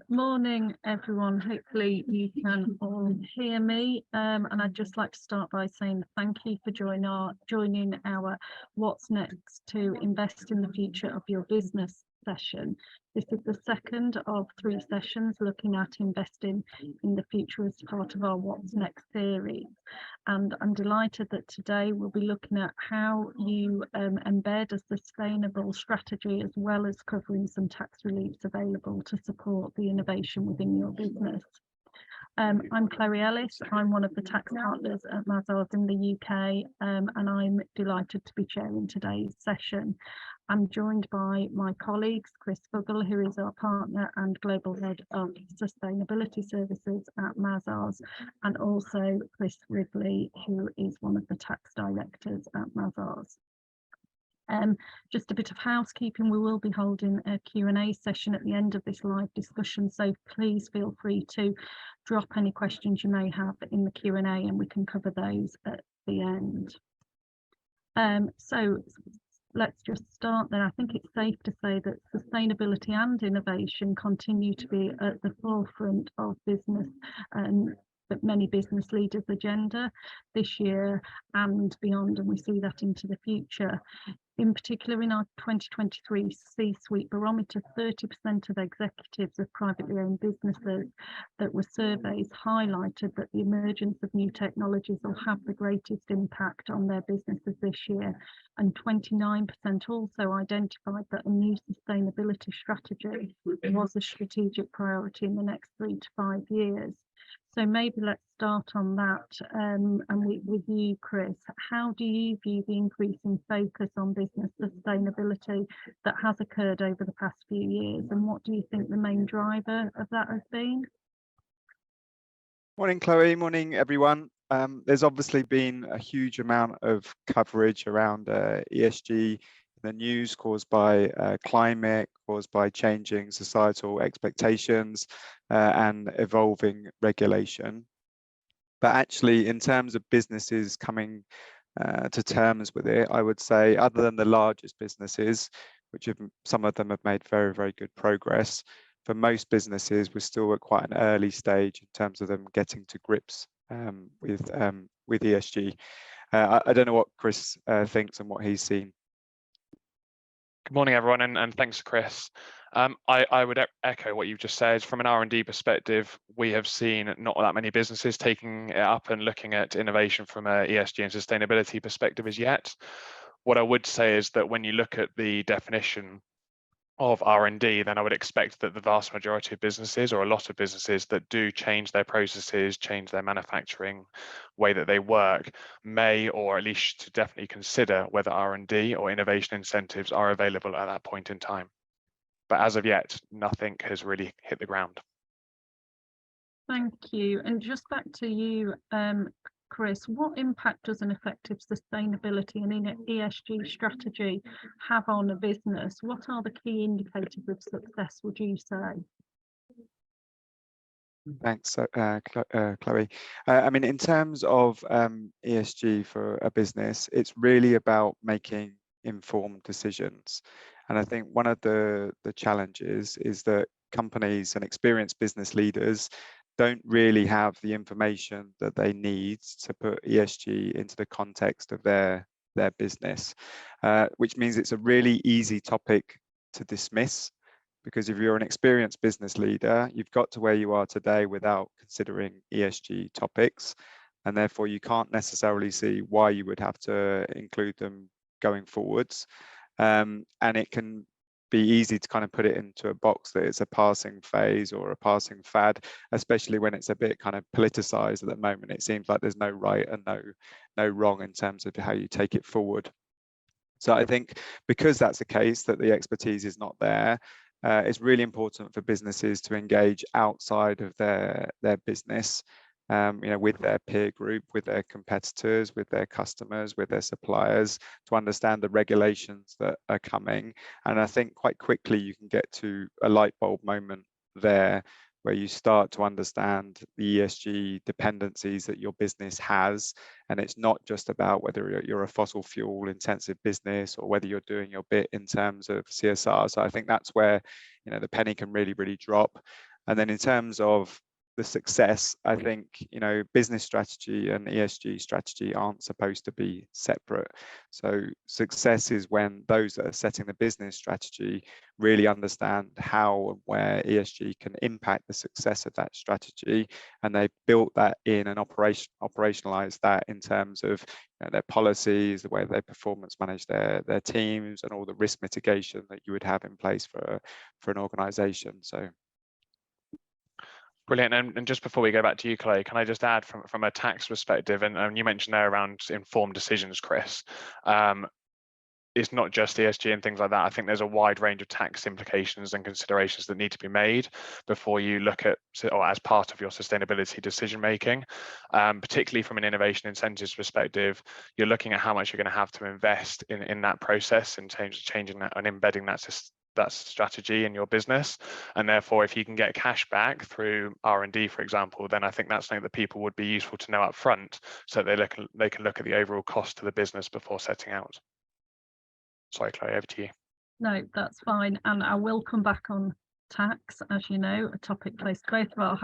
Morning, everyone. Hopefully you can all hear me. And I'd just like to start by saying thank you for joining our What's Next to Invest in the Future of Your Business session. This is the second of 3 sessions looking at investing in the future as part of our What's Next series. And I'm delighted that today we'll be looking at how you embed a sustainable strategy, as well as covering some tax reliefs available to support the innovation within your business. I'm Chloe Ellis. I'm one of the tax partners at Mazars in the UK, and I'm delighted to be chairing today's session. I'm joined by my colleagues, Chris Fuggle, who is our partner and Global Head of Sustainability Services at Mazars, and also Chris Ridley, who is one of the tax directors at Mazars. Just a bit of housekeeping, we will be holding a Q&A session at the end of this live discussion, so please feel free to drop any questions you may have in the Q&A and we can cover those at the end. So let's just start there. I think it's safe to say that sustainability and innovation continue to be at the forefront of business but many business leaders' agenda this year and beyond, and we see that into the future. In particular, in our 2023 C-Suite Barometer, 30% of executives of privately owned businesses that were surveyed highlighted that the emergence of new technologies will have the greatest impact on their businesses this year. And 29% also identified that a new sustainability strategy was a strategic priority in the next 3 to 5 years. So maybe let's start on that, and with you, Chris. How do you view the increasing focus on business sustainability that has occurred over the past few years, and what do you think the main driver of that has been? Morning, Chloe. Morning, everyone. There's obviously been a huge amount of coverage around ESG in the news, caused by climate, caused by changing societal expectations and evolving regulation. But actually, in terms of businesses coming to terms with it, I would say, other than the largest businesses, which some of them have made very, very good progress, for most businesses, we're still at quite an early stage in terms of them getting to grips with ESG. I don't know what Chris thinks and what he's seen. Good morning, everyone, and thanks, Chris. I would echo what you've just said. From an R&D perspective, we have seen not that many businesses taking it up and looking at innovation from an ESG and sustainability perspective as yet. What I would say is that when you look at the definition of R&D, then I would expect that the vast majority of businesses, or a lot of businesses that do change their processes, change their manufacturing way that they work, may, or at least to definitely consider whether R&D or innovation incentives are available at that point in time. But as of yet, nothing has really hit the ground. Thank you. And just back to you, Chris, what impact does an effective sustainability and ESG strategy have on a business? What are the key indicators of success, would you say? Thanks, Chloe. I mean, in terms of ESG for a business, it's really about making informed decisions. And I think one of the challenges is that companies and experienced business leaders don't really have the information that they need to put ESG into the context of their business, which means it's a really easy topic to dismiss, because if you're an experienced business leader, you've got to where you are today without considering ESG topics, and therefore you can't necessarily see why you would have to include them going forwards. And it can be easy to kind of put it into a box that it's a passing phase or a passing fad, especially when it's a bit kind of politicized at the moment. It seems like there's no right and no wrong in terms of how you take it forward. So I think because that's the case, that the expertise is not there, it's really important for businesses to engage outside of their business, with their peer group, with their competitors, with their customers, with their suppliers, to understand the regulations that are coming. And I think quite quickly you can get to a light bulb moment there, where you start to understand the ESG dependencies that your business has. And it's not just about whether you're a fossil fuel intensive business or whether you're doing your bit in terms of CSR. So I think that's where the penny can really, really drop. And then in terms of the success, I think, business strategy and ESG strategy aren't supposed to be separate. So success is when those that are setting the business strategy really understand how and where ESG can impact the success of that strategy, and they built that in and operationalize that in terms of their policies, the way they performance manage their teams, and all the risk mitigation that you would have in place for an organization. So brilliant. And just before we go back to you, Chloe, can I just add from a tax perspective, and you mentioned there around informed decisions, Chris, it's not just ESG and things like that. I think there's a wide range of tax implications and considerations that need to be made before you look at, or as part of your sustainability decision making, particularly from an innovation incentives perspective. You're looking at how much you're going to have to invest in that process and changing that and embedding that strategy in your business. And therefore, if you can get cash back through R&D, for example, then I think that's something that people would be useful to know up front, so they can look at the overall cost to the business before setting out. Sorry, Chloe, over to you. No, that's fine. And I will come back on tax, as you know, a topic close to both of our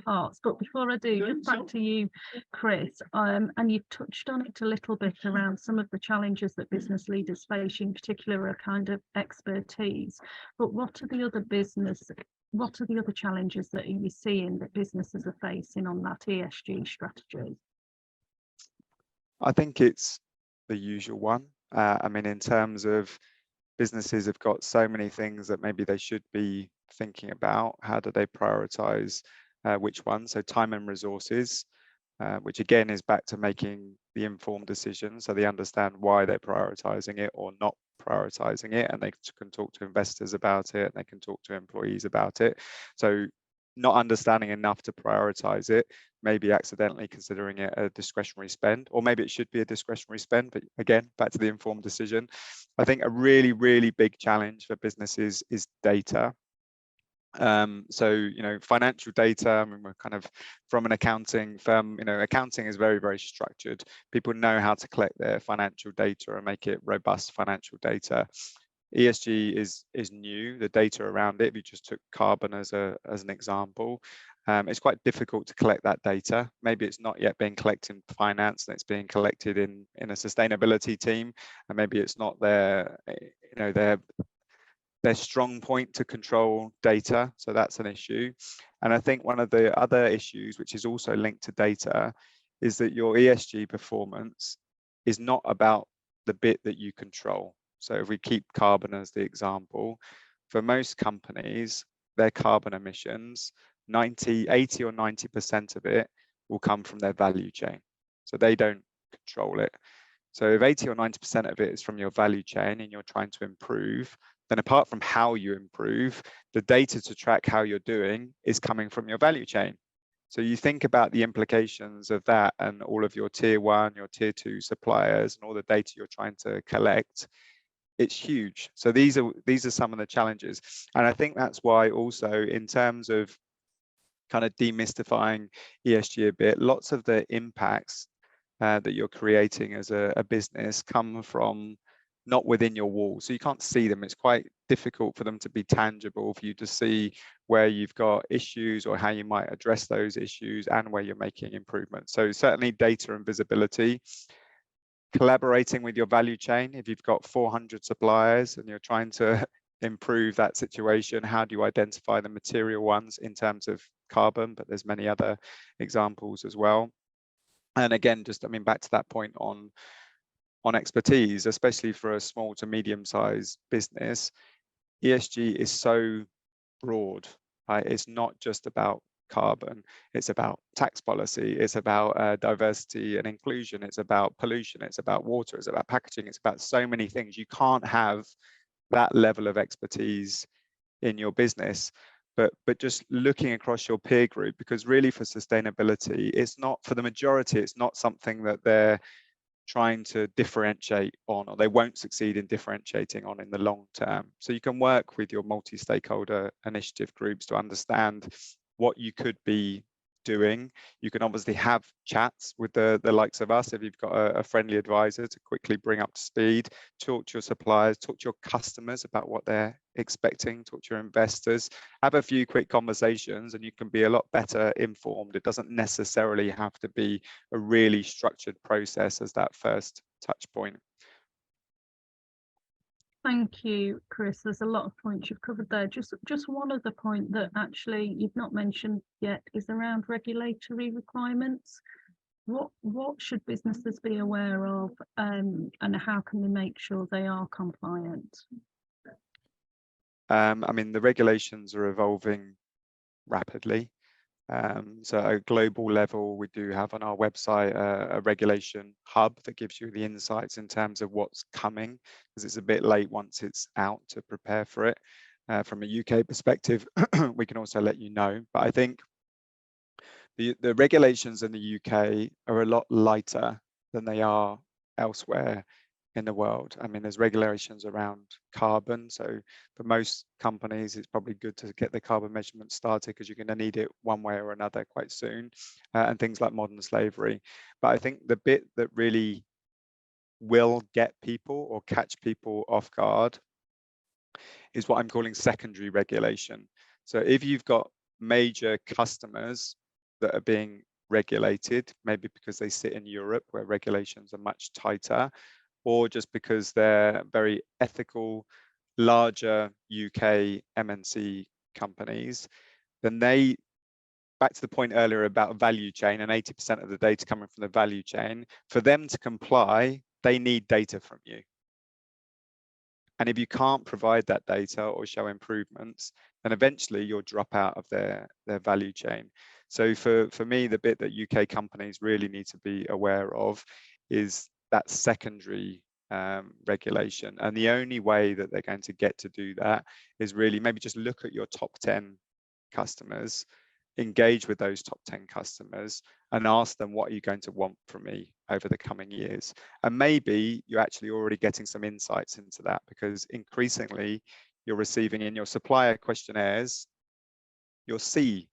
hearts. But before I do, just back to you, Chris, and you've touched on it a little bit around some of the challenges that business leaders face, in particular a kind of expertise. But what are the other challenges that you seeing that businesses are facing on that ESG strategy? I think it's the usual one. I mean, in terms of businesses have got so many things that maybe they should be thinking about. How do they prioritize which one? So time and resources, which again is back to making the informed decision, so they understand why they're prioritizing it or not prioritizing it, and they can talk to investors about it, and they can talk to employees about it. So not understanding enough to prioritize it, maybe accidentally considering it a discretionary spend, or maybe it should be a discretionary spend, but again, back to the informed decision. I think a really, really big challenge for businesses is data. So, financial data, I mean, we're kind of from an accounting firm, accounting is very, very structured. People know how to collect their financial data and make it robust financial data. ESG is new, the data around it. If you just took carbon as an example, it's quite difficult to collect that data. Maybe it's not yet being collected in finance, and it's being collected in a sustainability team, and maybe it's not their strong point to control data. So that's an issue. And I think one of the other issues, which is also linked to data, is that your ESG performance is not about the bit that you control. So if we keep carbon as the example, for most companies, their carbon emissions, 80 or 90% of it will come from their value chain. So they don't control it. So if 80 or 90% of it is from your value chain and you're trying to improve, then apart from how you improve, the data to track how you're doing is coming from your value chain. So you think about the implications of that and all of your tier 1, your tier 2 suppliers, and all the data you're trying to collect. It's huge. So these are some of the challenges. And I think that's why also, in terms of kind of demystifying ESG a bit, lots of the impacts that you're creating as a business come from not within your walls. So you can't see them. It's quite difficult for them to be tangible, for you to see where you've got issues or how you might address those issues and where you're making improvements. So certainly data and visibility. Collaborating with your value chain. If you've got 400 suppliers and you're trying to improve that situation, how do you identify the material ones in terms of carbon? But there's many other examples as well. And again, back to that point on expertise, especially for a small to medium-sized business, ESG is so broad, right? It's not just about carbon, it's about tax policy, it's about diversity and inclusion, it's about pollution, it's about water, it's about packaging, it's about so many things. You can't have that level of expertise in your business. But just looking across your peer group, because really for sustainability, it's not, for the majority, it's not something that they're trying to differentiate on, or they won't succeed in differentiating on in the long term. So you can work with your multi-stakeholder initiative groups to understand what you could be doing. You can obviously have chats with the likes of us if you've got a friendly advisor to quickly bring up to speed, talk to your suppliers, talk to your customers about what they're expecting, talk to your investors, have a few quick conversations, and you can be a lot better informed. It doesn't necessarily have to be a really structured process as that first touch point. Thank you, Chris. There's a lot of points you've covered there. Just one other point that actually you've not mentioned yet is around regulatory requirements. What should businesses be aware of, and how can they make sure they are compliant? I mean, the regulations are evolving rapidly. So at a global level, we do have on our website a regulation hub that gives you the insights in terms of what's coming, because it's a bit late once it's out to prepare for it. From a UK perspective, we can also let you know. But I think the regulations in the UK are a lot lighter than they are elsewhere in the world. I mean, there's regulations around carbon. So for most companies, it's probably good to get the carbon measurement started because you're going to need it one way or another quite soon, and things like modern slavery. But I think the bit that really will get people or catch people off guard is what I'm calling secondary regulation. So if you've got major customers that are being regulated, maybe because they sit in Europe where regulations are much tighter, or just because they're very ethical, larger UK MNC companies, then they, back to the point earlier about value chain and 80% of the data coming from the value chain, for them to comply, they need data from you. And if you can't provide that data or show improvements, then eventually you'll drop out of their value chain. So for me, the bit that UK companies really need to be aware of is that secondary regulation. And the only way that they're going to get to do that is really maybe just look at your top 10 customers, engage with those top 10 customers and ask them, what are you going to want from me over the coming years? And maybe you're actually already getting some insights into that, because increasingly you're receiving in your supplier questionnaires, you'll see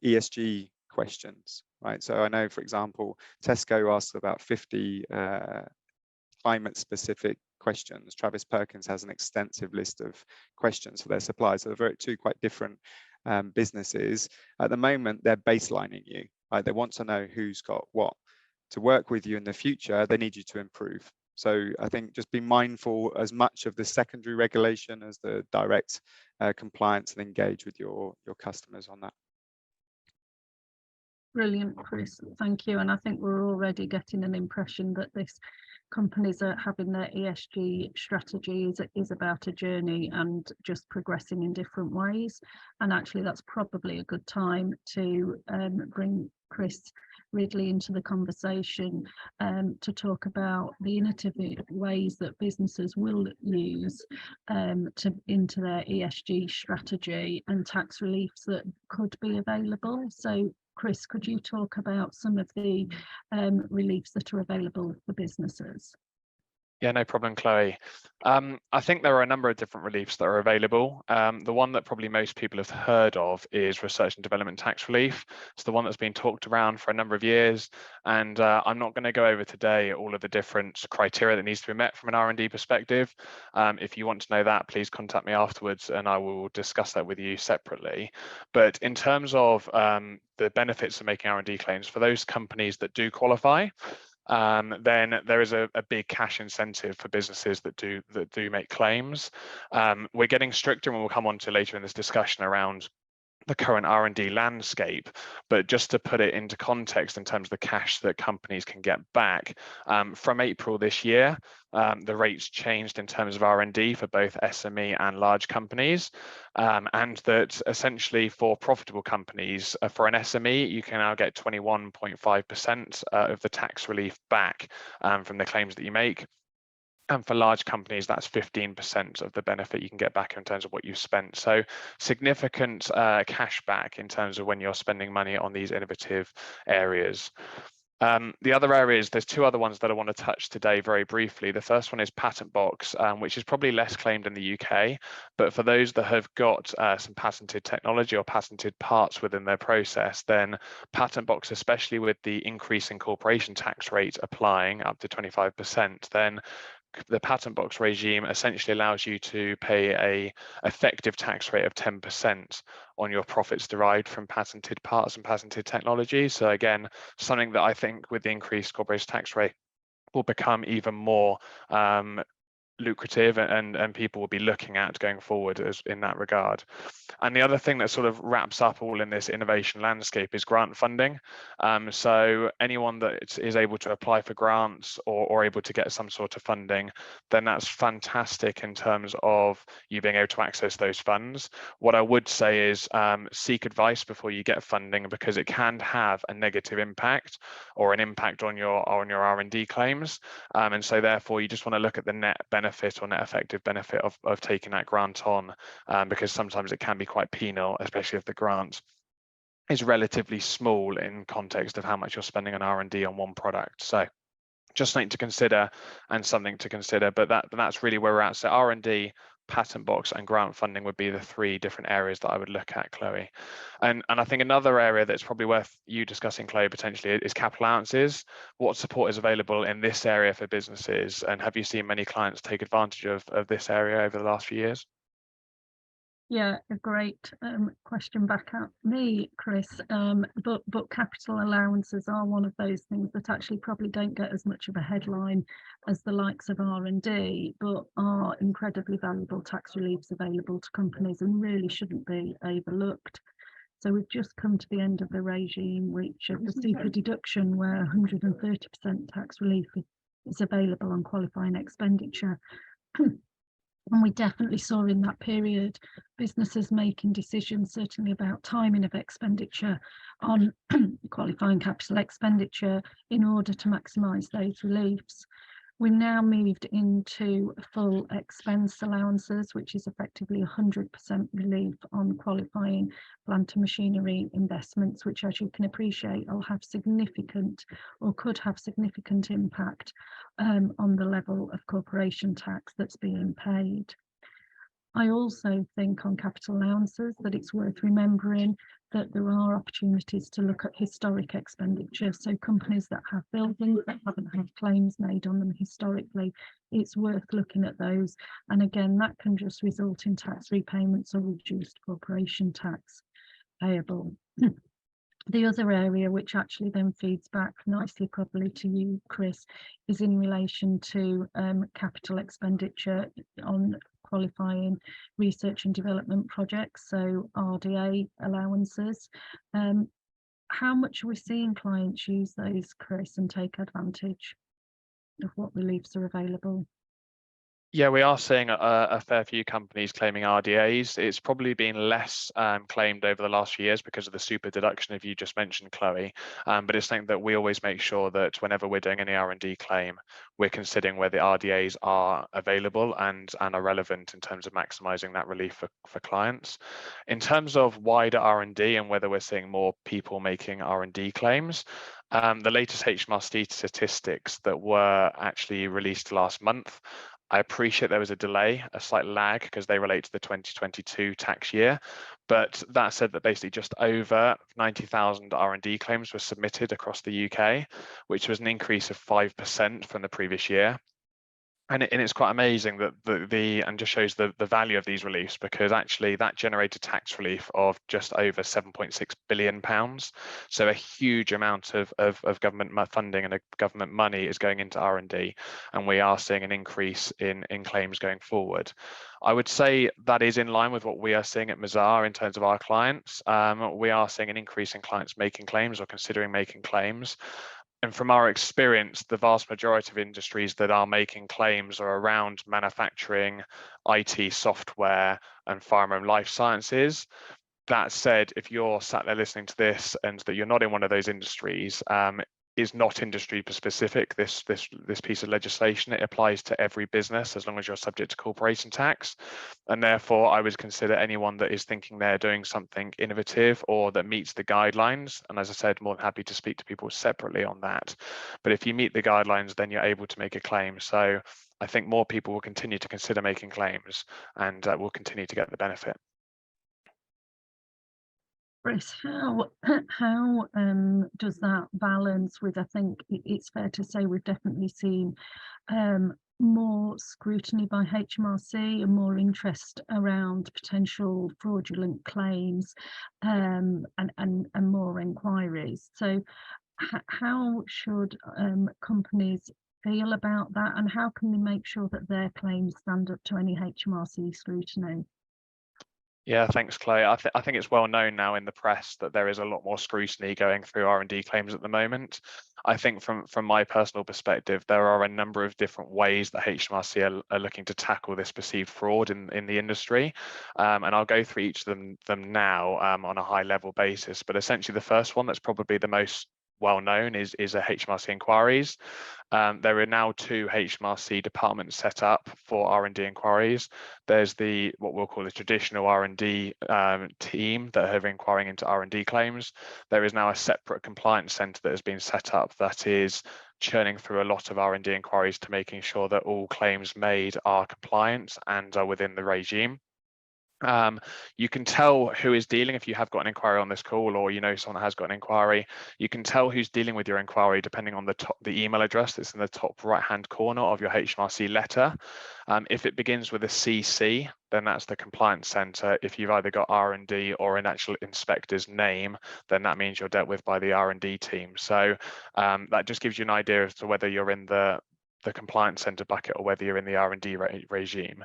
ESG questions, right? So I know, for example, Tesco asks about 50 climate specific questions. Travis Perkins has an extensive list of questions for their suppliers. So they're two quite different businesses. At the moment, they're baselining you, right? They want to know who's got what. To work with you in the future, they need you to improve. So I think just be mindful as much of the secondary regulation as the direct compliance, and engage with your customers on that. Brilliant, Chris. Thank you. And I think we're already getting an impression that this companies are having their ESG strategy is about a journey and just progressing in different ways. And actually, that's probably a good time to bring Chris Ridley into the conversation to talk about the innovative ways that businesses will use into their ESG strategy and tax reliefs that could be available. So Chris, could you talk about some of the reliefs that are available for businesses? Yeah, no problem, Chloe. I think there are a number of different reliefs that are available. The one that probably most people have heard of is research and development tax relief. It's the one that's been talked around for a number of years. And I'm not going to go over today all of the different criteria that needs to be met from an R&D perspective. If you want to know that, please contact me afterwards and I will discuss that with you separately. But in terms of the benefits of making R&D claims for those companies that do qualify, then there is a big cash incentive for businesses that do make claims. We're getting stricter, and we'll come on to later in this discussion around the current R&D landscape, but just to put it into context in terms of the cash that companies can get back, from April this year, the rates changed in terms of R&D for both SME and large companies, and that essentially for profitable companies, for an SME, you can now get 21.5% of the tax relief back from the claims that you make. And for large companies, that's 15% of the benefit you can get back in terms of what you've spent. So significant cash back in terms of when you're spending money on these innovative areas. The other areas, there's two other ones that I want to touch today very briefly. The first one is Patent Box, which is probably less claimed in the UK, but for those that have got some patented technology or patented parts within their process, then Patent Box, especially with the increase in corporation tax rate applying up to 25%, then the Patent Box regime essentially allows you to pay a effective tax rate of 10% on your profits derived from patented parts and patented technology. So again, something that I think with the increased corporation tax rate will become even more lucrative, and people will be looking at going forward as in that regard. And the other thing that sort of wraps up all in this innovation landscape is grant funding. So anyone that is able to apply for grants or able to get some sort of funding, then that's fantastic in terms of you being able to access those funds. What I would say is seek advice before you get funding, because it can have a negative impact or an impact on your R&D claims. And so therefore you just want to look at the net benefit or net effective benefit of taking that grant on, because sometimes it can be quite penal, especially if the grant is relatively small in context of how much you're spending on R&D on one product. So just something to consider and something to consider, but that's really where we're at. So R&D, Patent Box and grant funding would be the three different areas that I would look at, Chloe. And I think another area that's probably worth you discussing, Chloe, potentially is capital allowances. What support is available in this area for businesses, and have you seen many clients take advantage of this area over the last few years? Yeah, a great question back at me, Chris. But capital allowances are one of those things that actually probably don't get as much of a headline as the likes of R&D, but are incredibly valuable tax reliefs available to companies and really shouldn't be overlooked. So we've just come to the end of the regime, which of the super deduction, where 130% tax relief is available on qualifying expenditure. And we definitely saw in that period businesses making decisions, certainly about timing of expenditure on qualifying capital expenditure in order to maximise those reliefs. We've now moved into full expense allowances, which is effectively 100% relief on qualifying plant and machinery investments, which, as you can appreciate, will have significant or could have significant impact on the level of corporation tax that's being paid. I also think on capital allowances that it's worth remembering that there are opportunities to look at historic expenditure. So companies that have buildings that haven't had claims made on them historically, it's worth looking at those. And again, that can just result in tax repayments or reduced corporation tax payable. The other area, which actually then feeds back nicely probably to you, Chris, is in relation to capital expenditure on qualifying research and development projects, so RDA allowances. How much are we seeing clients use those, Chris, and take advantage of what reliefs are available? Yeah, we are seeing a fair few companies claiming RDAs. It's probably been less claimed over the last few years because of the super deduction, if you just mentioned, Chloe. But it's something that we always make sure that whenever we're doing any R&D claim, we're considering where the RDAs are available and are relevant in terms of maximising that relief for clients. In terms of wider R&D and whether we're seeing more people making R&D claims, the latest HMRC statistics that were actually released last month, I appreciate there was a delay, a slight lag, because they relate to the 2022 tax year. But that said that basically just over 90,000 R&D claims were submitted across the UK, which was an increase of 5% from the previous year. And it's quite amazing that and just shows the value of these reliefs, because actually that generated tax relief of just over £7.6 billion. So a huge amount of government funding and government money is going into R&D, and we are seeing an increase in claims going forward. I would say that is in line with what we are seeing at Mazars in terms of our clients. We are seeing an increase in clients making claims or considering making claims. And from our experience, the vast majority of industries that are making claims are around manufacturing, IT, software, and pharma and life sciences. That said, if you're sat there listening to this and that you're not in one of those industries, is not industry specific. This piece of legislation, it applies to every business as long as you're subject to corporation tax, and therefore I would consider anyone that is thinking they're doing something innovative or that meets the guidelines. And as I said, more than happy to speak to people separately on that. But if you meet the guidelines, then you're able to make a claim. So I think more people will continue to consider making claims, and will continue to get the benefit. Chris, how does that balance with, I think it's fair to say we've definitely seen more scrutiny by HMRC and more interest around potential fraudulent claims, and more inquiries. So how should companies feel about that, and how can they make sure that their claims stand up to any HMRC scrutiny? Yeah, thanks, Chloe. I think it's well known now in the press that there is a lot more scrutiny going through R&D claims at the moment. I think from my personal perspective, there are a number of different ways that HMRC are looking to tackle this perceived fraud in the industry. And I'll go through each of them now on a high level basis. But essentially the first one that's probably the most well known is a HMRC inquiries. There are now 2 HMRC departments set up for R&D inquiries. There's what we'll call the traditional R&D team that are inquiring into R&D claims. There is now a separate compliance centre that has been set up that is churning through a lot of R&D inquiries to making sure that all claims made are compliant and are within the regime. You can tell who is dealing if you have got an inquiry on this call, or you know someone has got an inquiry. You can tell who's dealing with your inquiry depending on the email address that's in the top right hand corner of your HMRC letter. If it begins with a CC, then that's the compliance centre. If you've either got R&D or an actual inspector's name, then that means you're dealt with by the R&D team. So that just gives you an idea as to whether you're in the compliance centre bucket or whether you're in the R&D regime.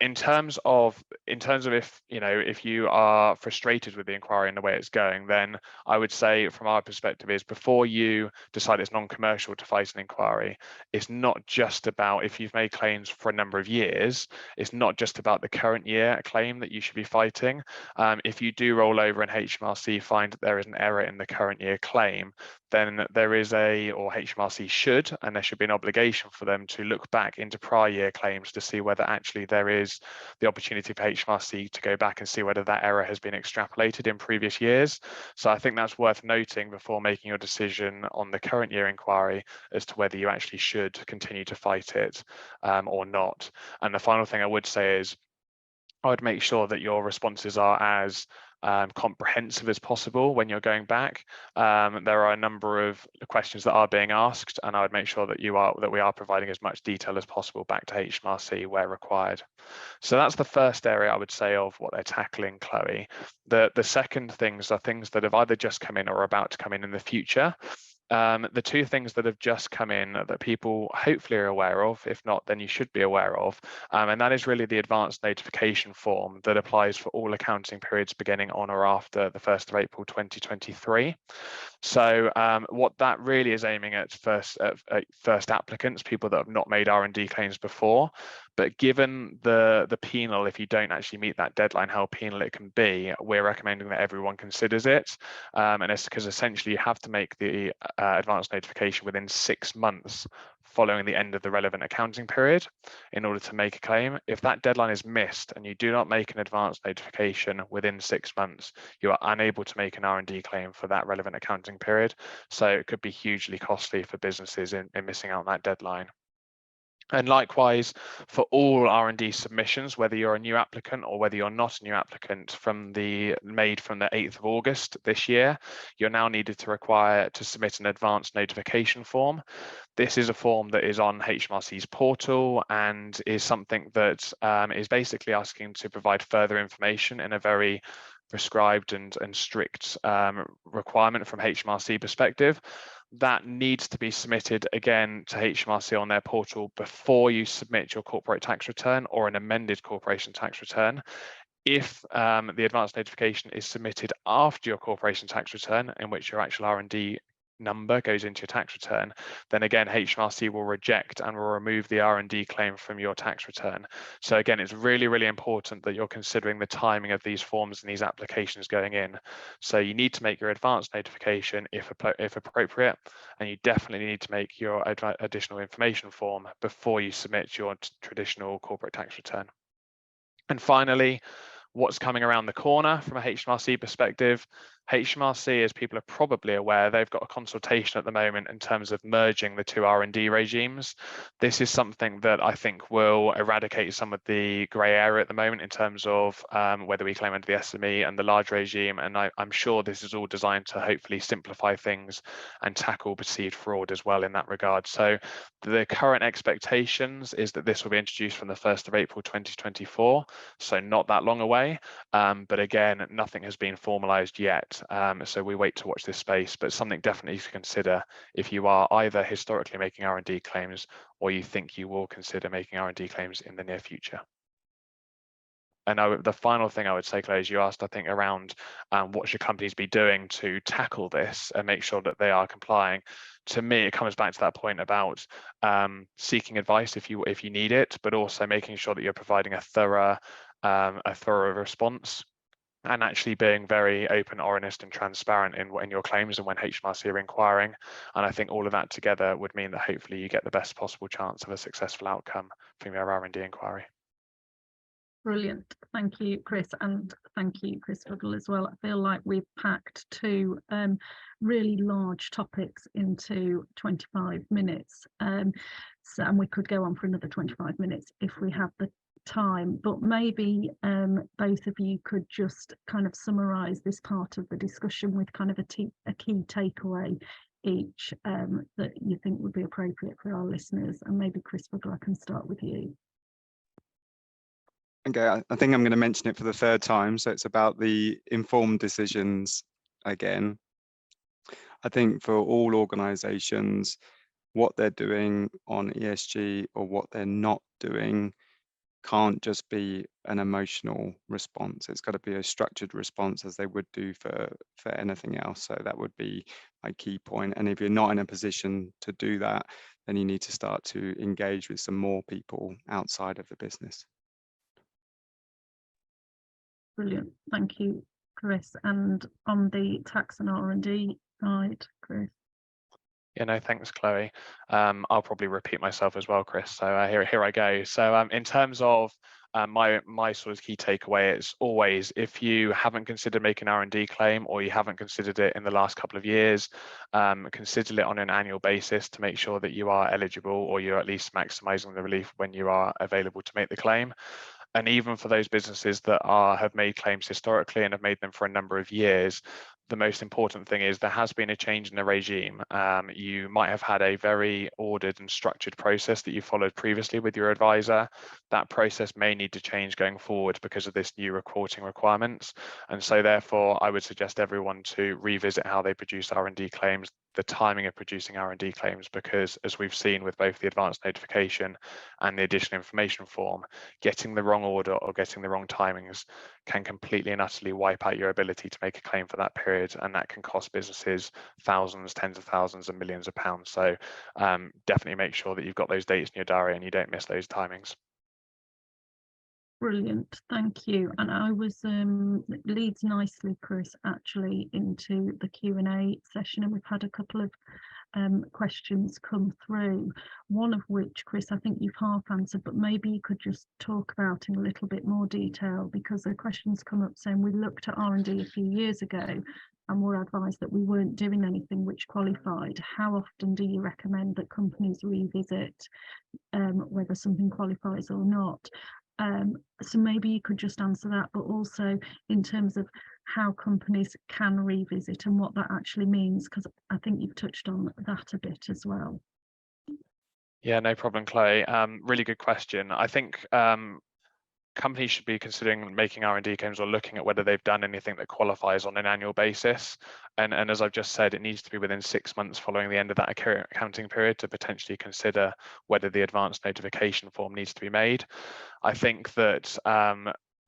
In terms of if you are frustrated with the inquiry and the way it's going, then I would say from our perspective is before you decide it's non-commercial to fight an inquiry, it's not just about, if you've made claims for a number of years, it's not just about the current year claim that you should be fighting. If you do roll over and HMRC find that there is an error in the current year claim, then there is or HMRC should, and there should be an obligation for them to look back into prior year claims to see whether actually there is the opportunity for HMRC to go back and see whether that error has been extrapolated in previous years. So I think that's worth noting before making your decision on the current year inquiry as to whether you actually should continue to fight it or not. And the final thing I would say is I would make sure that your responses are as comprehensive as possible when you're going back. There are a number of questions that are being asked, and I would make sure that we are providing as much detail as possible back to HMRC where required. So that's the first area I would say of what they're tackling, Chloe. The second things are things that have either just come in or are about to come in the future. The 2 things that have just come in that people hopefully are aware of, if not, then you should be aware of, and that is really the advanced notification form that applies for all accounting periods beginning on or after the 1st of April 2023. So what that really is aiming at first applicants, people that have not made R&D claims before, but given the penal, if you don't actually meet that deadline, how penal it can be, we're recommending that everyone considers it. And it's because essentially you have to make the advanced notification within 6 months following the end of the relevant accounting period in order to make a claim. If that deadline is missed and you do not make an advanced notification within 6 months, you are unable to make an R&D claim for that relevant accounting period. So it could be hugely costly for businesses in missing out on that deadline. And likewise, for all R&D submissions, whether you're a new applicant or whether you're not a new applicant made from the 8th of August this year, you're now needed to submit an advanced notification form. This is a form that is on HMRC's portal and is something that is basically asking to provide further information in a very prescribed and strict requirement from HMRC perspective. That needs to be submitted again to HMRC on their portal before you submit your corporate tax return or an amended corporation tax return. If the advanced notification is submitted after your corporation tax return, in which your actual R&D number goes into your tax return, then again, HMRC will reject and will remove the R&D claim from your tax return. So again, it's really, really important that you're considering the timing of these forms and these applications going in. So you need to make your advance notification if appropriate, and you definitely need to make your additional information form before you submit your traditional corporate tax return. And finally, what's coming around the corner from a HMRC perspective? HMRC, as people are probably aware, they've got a consultation at the moment in terms of merging the two R&D regimes. This is something that I think will eradicate some of the grey area at the moment in terms of whether we claim under the SME and the large regime. And I'm sure this is all designed to hopefully simplify things and tackle perceived fraud as well in that regard. So the current expectations is that this will be introduced from the 1st of April 2024, so not that long away. But again, nothing has been formalised yet. So we wait to watch this space, but something definitely to consider if you are either historically making R&D claims or you think you will consider making R&D claims in the near future. And the final thing I would say, Claire, is you asked, I think, around what should companies be doing to tackle this and make sure that they are complying. To me, it comes back to that point about seeking advice if you need it, but also making sure that you're providing a thorough response, and actually being very open, honest and transparent in your claims and when HMRC are inquiring. And I think all of that together would mean that hopefully you get the best possible chance of a successful outcome from your R&D inquiry. Brilliant. Thank you, Chris, and thank you, Chris Fuggle, as well. I feel like we've packed two really large topics into 25 minutes. And we could go on for another 25 minutes if we have the time, but maybe both of you could just kind of summarize this part of the discussion with kind of a key takeaway each that you think would be appropriate for our listeners. And maybe Chris Fuggle, I can start with you. Okay, I think I'm going to mention it for the third time. So it's about the informed decisions again. I think for all organizations, what they're doing on ESG or what they're not doing can't just be an emotional response. It's got to be a structured response, as they would do for anything else. So that would be my key point. And if you're not in a position to do that, then you need to start to engage with some more people outside of the business. Brilliant. Thank you, Chris. And on the tax and R&D side, Chris. Yeah, no, thanks, Chloe. I'll probably repeat myself as well, Chris. So here I go. So in terms of my sort of key takeaway, it's always, if you haven't considered making an R&D claim or you haven't considered it in the last couple of years, consider it on an annual basis to make sure that you are eligible, or you're at least maximising the relief when you are available to make the claim. And even for those businesses that have made claims historically and have made them for a number of years, the most important thing is there has been a change in the regime. You might have had a very ordered and structured process that you followed previously with your advisor. That process may need to change going forward because of this new reporting requirements. And so therefore, I would suggest everyone to revisit how they produce R&D claims, the timing of producing R&D claims, because as we've seen with both the advance notification and the additional information form, getting the wrong order or getting the wrong timings can completely and utterly wipe out your ability to make a claim for that period, and that can cost businesses thousands, tens of thousands and millions of pounds. So definitely make sure that you've got those dates in your diary and you don't miss those timings. Brilliant, thank you. And I was it leads nicely, Chris, actually into the Q&A session, and we've had a couple of questions come through, one of which, Chris, I think you've half answered, but maybe you could just talk about in a little bit more detail, because the questions come up saying we looked at R&D a few years ago and were advised that we weren't doing anything which qualified. How often do you recommend that companies revisit whether something qualifies or not? So maybe you could just answer that, but also in terms of how companies can revisit and what that actually means, because I think you've touched on that a bit as well. Yeah, no problem, Chloe. Really good question. I think companies should be considering making R&D claims or looking at whether they've done anything that qualifies on an annual basis. And as I've just said, it needs to be within 6 months following the end of that accounting period to potentially consider whether the advanced notification form needs to be made. I think that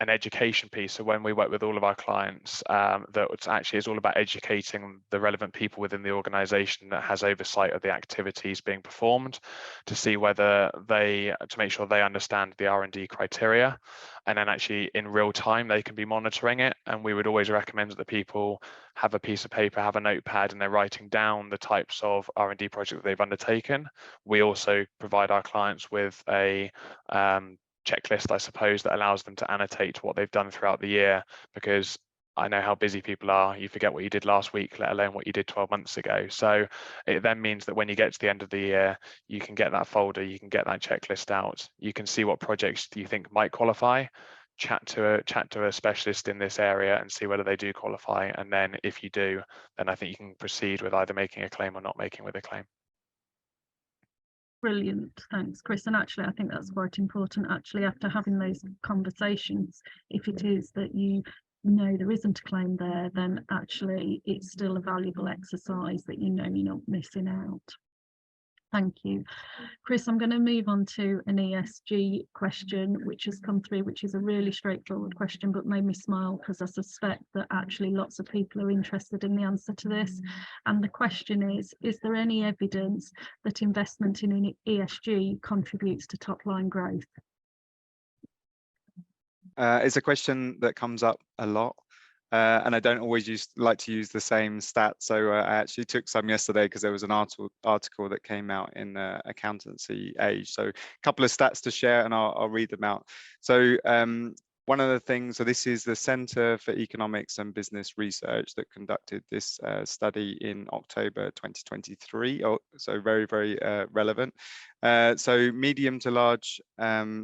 an education piece. So when we work with all of our clients, that it's actually is all about educating the relevant people within the organization that has oversight of the activities being performed, to see whether to make sure they understand the R&D criteria, and then actually in real time they can be monitoring it. And we would always recommend that the people have a piece of paper, have a notepad, and they're writing down the types of R&D projects they've undertaken. We also provide our clients with a checklist, I suppose, that allows them to annotate what they've done throughout the year, because I know how busy people are. You forget what you did last week, let alone what you did 12 months ago. So it then means that when you get to the end of the year, you can get that folder, you can get that checklist out, you can see what projects do you think might qualify, chat to a specialist in this area and see whether they do qualify. And then if you do, then I think you can proceed with either making a claim or not making with a claim. Brilliant, thanks, Chris. And actually, I think that's quite important. Actually, after having those conversations, if it is that you know there isn't a claim there, then actually it's still a valuable exercise that you know you're not missing out. Thank you. Chris, I'm going to move on to an ESG question, which has come through, which is a really straightforward question, but made me smile because I suspect that actually lots of people are interested in the answer to this. And the question is there any evidence that investment in ESG contributes to top line growth? It's a question that comes up a lot. And I don't always like to use the same stats. So I actually took some yesterday because there was an article that came out in Accountancy Age. So a couple of stats to share, and I'll read them out. So one of the things, so this is the Centre for Economics and Business Research that conducted this study in October 2023. So very, very relevant. So medium to large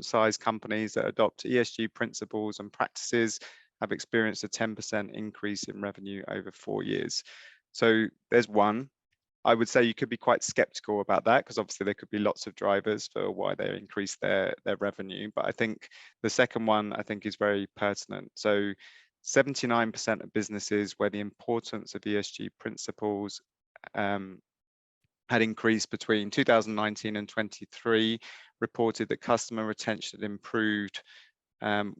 size companies that adopt ESG principles and practices have experienced a 10% increase in revenue over 4 years. So there's one. I would say you could be quite skeptical about that, because obviously there could be lots of drivers for why they increase their revenue. But I think the second one, I think, is very pertinent. So 79% of businesses where the importance of ESG principles had increased between 2019 and 23 reported that customer retention had improved,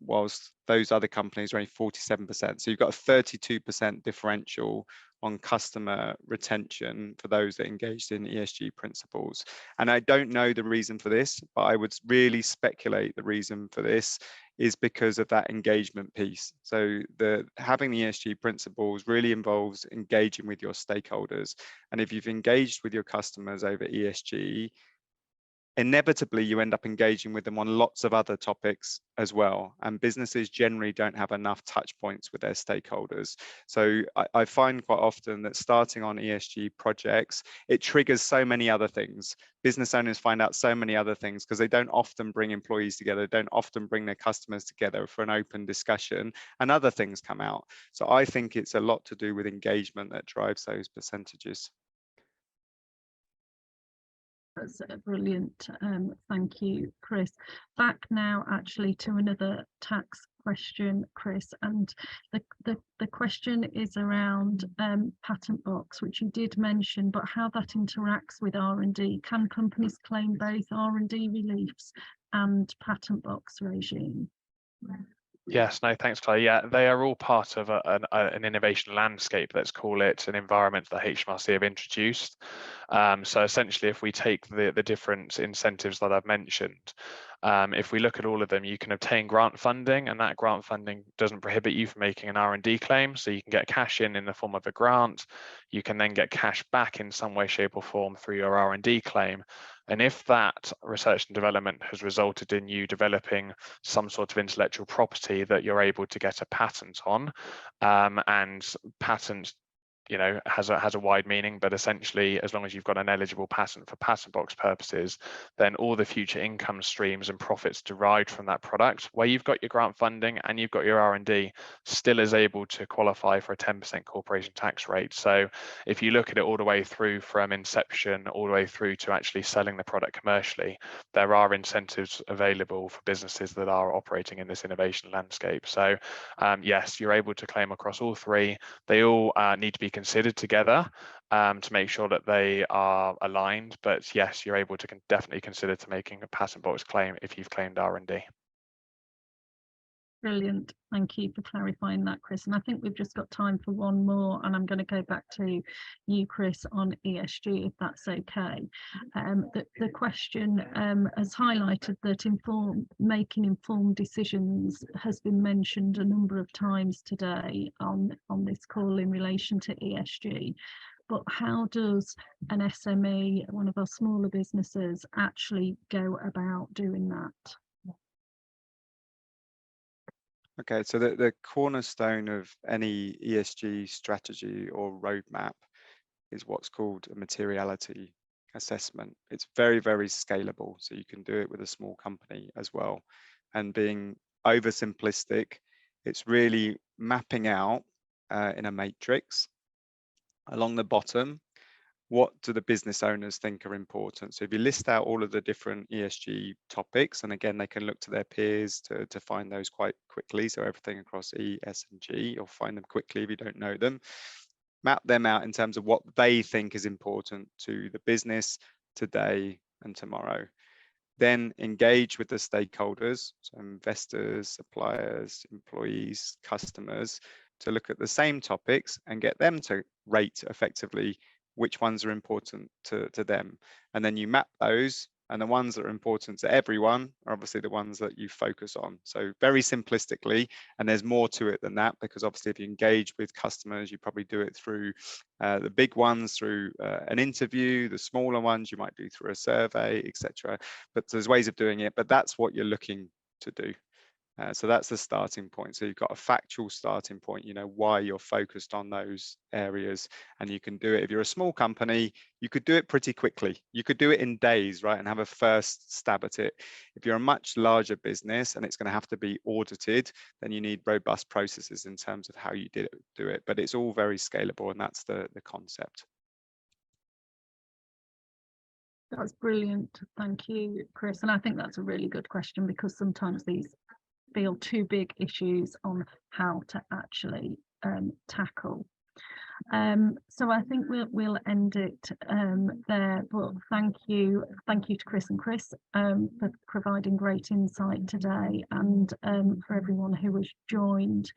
whilst those other companies are only 47%. So you've got a 32% differential on customer retention for those that engaged in ESG principles. And I don't know the reason for this, but I would really speculate the reason for this is because of that engagement piece. So having the ESG principles really involves engaging with your stakeholders. And if you've engaged with your customers over ESG, inevitably you end up engaging with them on lots of other topics as well, and businesses generally don't have enough touch points with their stakeholders. So I find quite often that starting on ESG projects, it triggers so many other things. Business owners find out so many other things because they don't often bring employees together, don't often bring their customers together for an open discussion, and other things come out. So I think it's a lot to do with engagement that drives those percentages. That's brilliant. Thank you, Chris. Back now actually to another tax question, Chris, and the question is around patent box, which you did mention, but how that interacts with R&D. Can companies claim both R&D reliefs and patent box regime? Yes, no, thanks, Claire. Yeah, they are all part of an innovation landscape, let's call it, an environment that HMRC have introduced. So essentially, if we take the different incentives that I've mentioned, if we look at all of them, you can obtain grant funding, and that grant funding doesn't prohibit you from making an R&D claim. So you can get cash in the form of a grant. You can then get cash back in some way, shape or form through your R&D claim. And if that research and development has resulted in you developing some sort of intellectual property that you're able to get a patent on, and patent, you know, has a wide meaning, but essentially, as long as you've got an eligible patent for patent box purposes, then all the future income streams and profits derived from that product, where you've got your grant funding and you've got your R&D, still is able to qualify for a 10% corporation tax rate. So if you look at it all the way through from inception all the way through to actually selling the product commercially, there are incentives available for businesses that are operating in this innovation landscape. So yes, you're able to claim across all three. They all need to be considered together to make sure that they are aligned. But yes, you're able to definitely consider making a patent box claim if you've claimed R&D. Brilliant. Thank you for clarifying that, Chris. And I think we've just got time for one more, and I'm going to go back to you, Chris, on ESG, if that's okay. The question has highlighted that making informed decisions has been mentioned a number of times today on this call in relation to ESG. But how does an SME, one of our smaller businesses, actually go about doing that? Okay, so the cornerstone of any ESG strategy or roadmap is what's called a materiality assessment. It's very, very scalable, so you can do it with a small company as well. And being oversimplistic, it's really mapping out in a matrix along the bottom, what do the business owners think are important? So if you list out all of the different ESG topics, and again, they can look to their peers to find those quite quickly. So everything across E, S, and G, you'll find them quickly if you don't know them. Map them out in terms of what they think is important to the business today and tomorrow. Then engage with the stakeholders, so investors, suppliers, employees, customers, to look at the same topics and get them to rate effectively which ones are important to them. And then you map those, and the ones that are important to everyone are obviously the ones that you focus on. So very simplistically, and there's more to it than that, because obviously if you engage with customers, you probably do it through the big ones through an interview, the smaller ones you might do through a survey, etc. But there's ways of doing it, but that's what you're looking to do. So that's the starting point. So you've got a factual starting point, you know, why you're focused on those areas, and you can do it. If you're a small company, you could do it pretty quickly. You could do it in days, right, and have a first stab at it. If you're a much larger business and it's going to have to be audited, then you need robust processes in terms of how you do it. But it's all very scalable, and that's the concept. That's brilliant. Thank you, Chris. And I think that's a really good question, because sometimes these feel too big issues on how to actually tackle. So I think we'll end it there. But thank you to Chris and Chris for providing great insight today, and for everyone who has joined.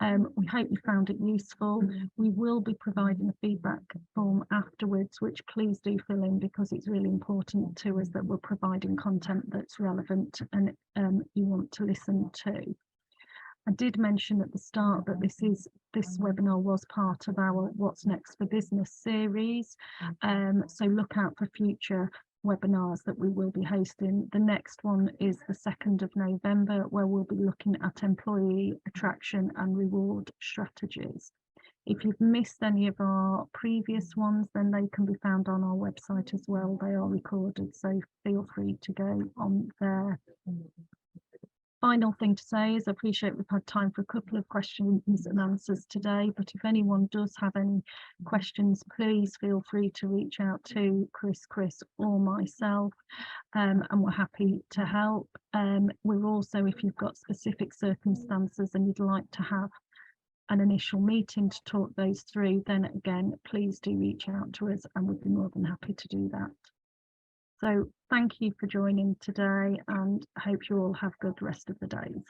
We hope you found it useful. We will be providing a feedback form afterwards, which please do fill in, because it's really important to us that we're providing content that's relevant and you want to listen to. I did mention at the start that this webinar was part of our What's Next for Business series. So look out for future webinars that we will be hosting. The next one is the 2nd of November, where we'll be looking at employee attraction and reward strategies. If you've missed any of our previous ones, then they can be found on our website as well. They are recorded, so feel free to go on there. Final thing to say is I appreciate we've had time for a couple of questions and answers today, but if anyone does have any questions, please feel free to reach out to Chris or myself, and we're happy to help. We're also, if you've got specific circumstances and you'd like to have an initial meeting to talk those through, then again, please do reach out to us and we'd be more than happy to do that. So thank you for joining today, and I hope you all have a good rest of the days.